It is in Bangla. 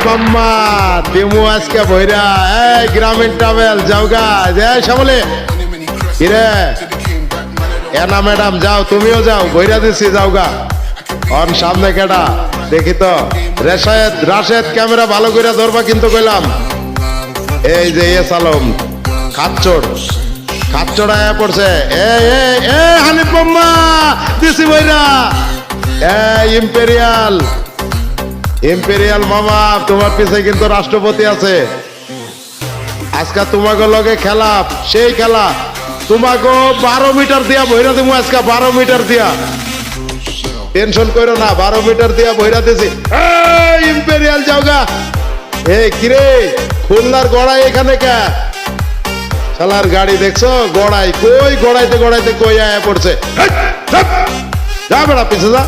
মাম্মা দিমু আজকে ভৈরা এই গ্রামীণ ট্রাভেল যাওগা জয় শ্যামলে কিরে এনা ম্যাডাম যাও তুমিও যাও ভৈরা দিছি যাওগা অন সামনে কেডা দেখি তো রাশেদ ক্যামেরা ভালো করে ধরবা কিন্তু কইলাম এই যে এস আলম খাচ্চড় আয়া পড়ছে এ হানিফ মাম্মা দিছি ভৈরা ইম্পেরিয়াল মামা তোমার পিছে কিন্তু রাষ্ট্রপতি আছে আজকে তোমাকে লগে খেলা সেই খেলা তোমাকে 12 মিটার দিয়া ভৈরা দিমু আজকে 12 মিটার দিয়া টেনশন করো না 12 মিটার দিয়া ভৈরা দিছি ইম্পেরিয়াল যাওগা কিরে খুলনার গড়াই এখানে কে শালার গাড়ি দেখছো গড়াই কই গড়াইতে কই আয়া পড়ছে যা বেড়া পিছে যা